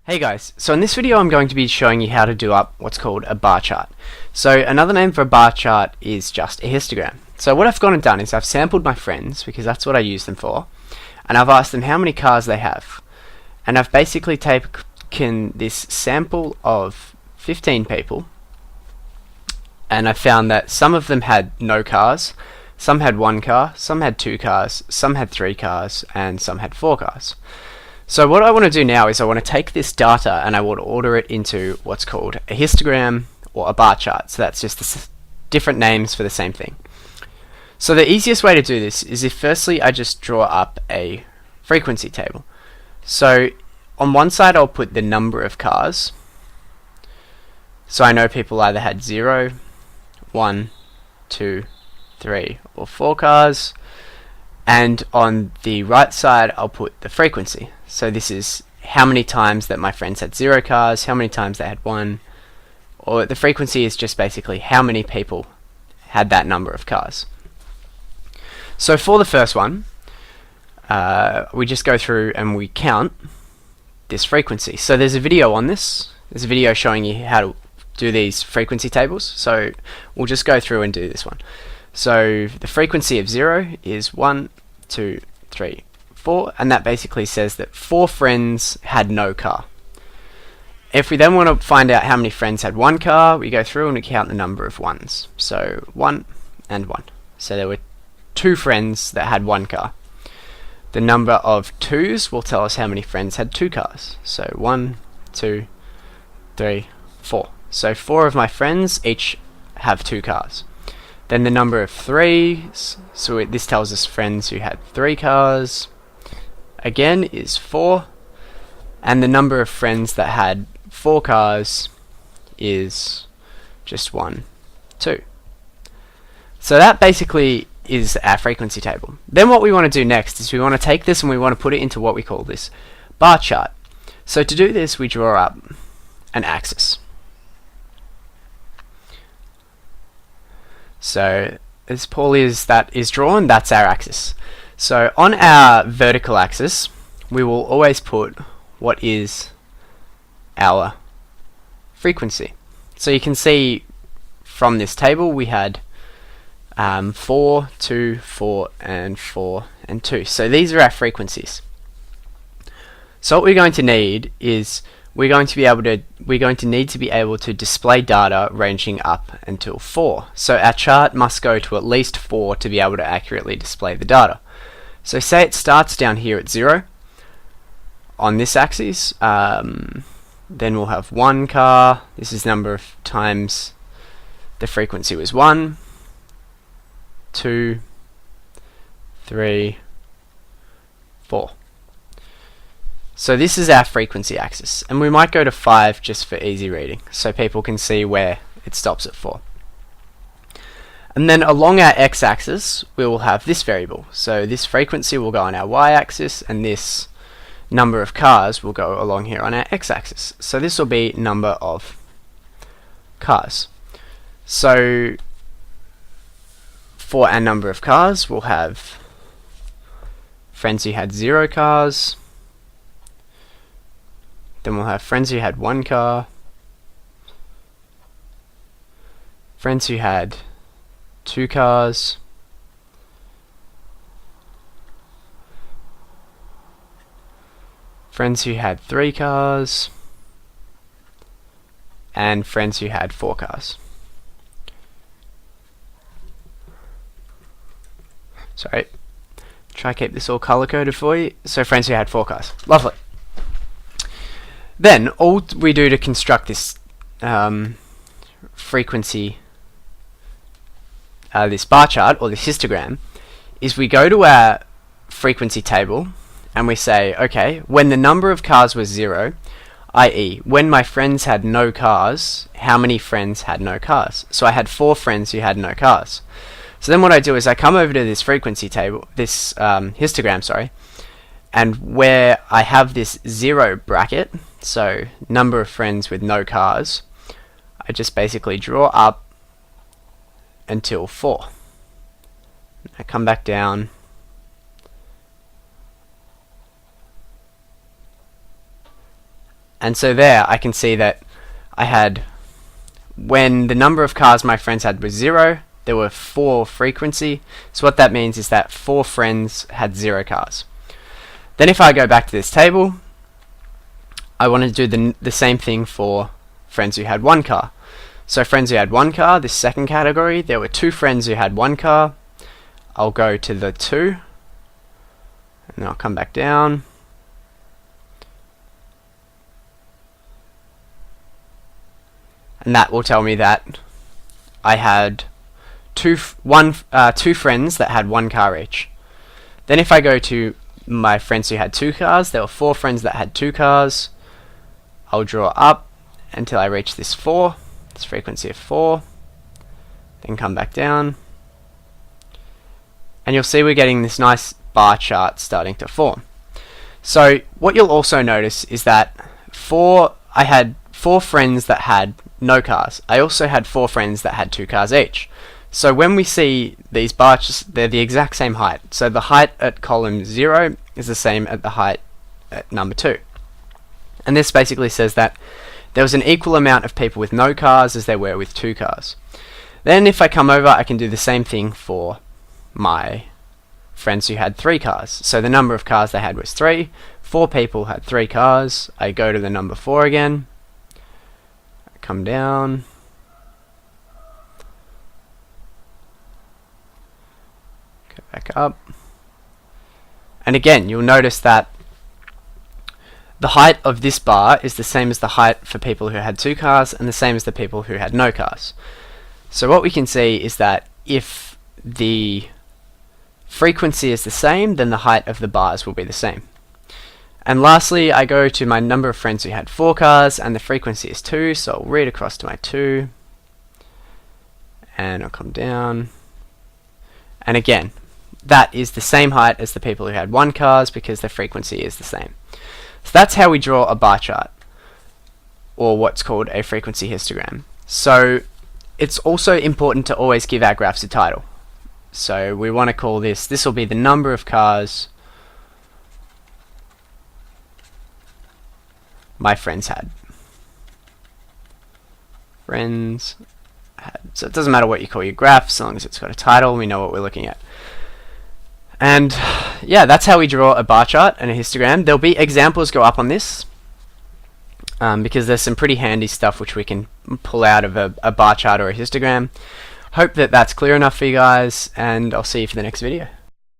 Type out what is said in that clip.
Hey guys, so in this video I'm going to be showing you how to do up what's called a bar chart. So another name for a bar chart is just a histogram. So what I've gone and done is I've sampled my friends, because that's what I use them for, and I've asked them how many cars they have. And I've basically taken this sample of 15 people, and I found that some of them had no cars, some had one car, some had two cars, some had three cars, and some had four cars. So what I want to do now is I want to take this data and I want to order it into what's called a histogram or a bar chart. So that's just different names for the same thing. So the easiest way to do this is if firstly I just draw up a frequency table. So on one side I'll put the number of cars. So I know people either had 0, 1, 2, 3 or 4 cars. And on the right side I'll put the frequency. So this is how many times that my friends had 0 cars, how many times they had 1, or the frequency is just basically how many people had that number of cars. So for the first one, we just go through and we count this frequency. So there's a video on this. There's a video showing you how to do these frequency tables. So we'll just go through and do this one. So the frequency of 0 is 1, 2, 3, 4, and that basically says that 4 friends had no car. If we then want to find out how many friends had 1 car, we go through and we count the number of ones. So 1 and 1. So there were 2 friends that had 1 car. The number of 2s will tell us how many friends had 2 cars. So 1, 2, 3, 4. So 4 of my friends each have 2 cars. Then the number of 3s, so this tells us friends who had 3 cars, again is 4, and the number of friends that had 4 cars is just 1, 2. So that basically is our frequency table. Then what we want to do next is we want to take this and we want to put it into what we call this bar chart. So to do this we draw up an axis. So as poorly as that is drawn, that's our axis. So on our vertical axis, we will always put what is our frequency. So you can see from this table we had 4, 2, 4, and 4, and 2. So these are our frequencies. So what we're going to need is we're going to need to be able to display data ranging up until 4. So our chart must go to at least 4 to be able to accurately display the data. So say it starts down here at 0 on this axis, then we'll have 1 car. This is number of times the frequency was 1, 2, 3, 4. So this is our frequency axis, and we might go to 5 just for easy reading, so people can see where it stops at 4. And then along our x-axis, we will have this variable. So this frequency will go on our y-axis, and this number of cars will go along here on our x-axis. So this will be number of cars. So for our number of cars, we'll have friends who had 0 cars. Then we'll have friends who had 1 car, friends who had 2 cars, friends who had 3 cars, and friends who had 4 cars. Sorry, try to keep this all color coded for you. So friends who had 4 cars. Lovely. Then all we do to construct this frequency, this bar chart or this histogram, is we go to our frequency table and we say, okay, when the number of cars was 0, i.e. when my friends had no cars, how many friends had no cars? So I had 4 friends who had no cars. So then what I do is I come over to this frequency table, this histogram, sorry, and where I have this 0 bracket, so number of friends with no cars, I just basically draw up until 4. I come back down And so there I can see that I had, when the number of cars my friends had was 0, there were 4 frequency. So what that means is that 4 friends had 0 cars. Then if I go back to this table, I want to do the same thing for friends who had 1 car. So friends who had 1 car, this second category, there were 2 friends who had 1 car. I'll go to the 2, and then I'll come back down. And that will tell me that I had two friends that had 1 car each. Then if I go to my friends who had 2 cars, there were 4 friends that had 2 cars. I'll draw up until I reach this 4, this frequency of 4, then come back down, and you'll see we're getting this nice bar chart starting to form. So what you'll also notice is that I had 4 friends that had no cars. I also had 4 friends that had 2 cars each. So when we see these bars, they're the exact same height. So the height at column 0 is the same at the height at number 2. And this basically says that there was an equal amount of people with no cars as there were with 2 cars. Then if I come over, I can do the same thing for my friends who had 3 cars. So the number of cars they had was 3. 4 people had 3 cars. I go to the number 4 again. Come down, go back up, and again you'll notice that the height of this bar is the same as the height for people who had 2 cars and the same as the people who had no cars. So what we can see is that if the frequency is the same, then the height of the bars will be the same. And lastly, I go to my number of friends who had 4 cars, and the frequency is 2, so I'll read across to my 2, and I'll come down, and again, that is the same height as the people who had 1 cars because the frequency is the same. So that's how we draw a bar chart, or what's called a frequency histogram. So it's also important to always give our graphs a title. So we want to call this will be the number of cars my friends had. Friends had. So it doesn't matter what you call your graph, as long as it's got a title, we know what we're looking at. And yeah, that's how we draw a bar chart and a histogram. There'll be examples go up on this, because there's some pretty handy stuff which we can pull out of a bar chart or a histogram. Hope that that's clear enough for you guys, and I'll see you for the next video.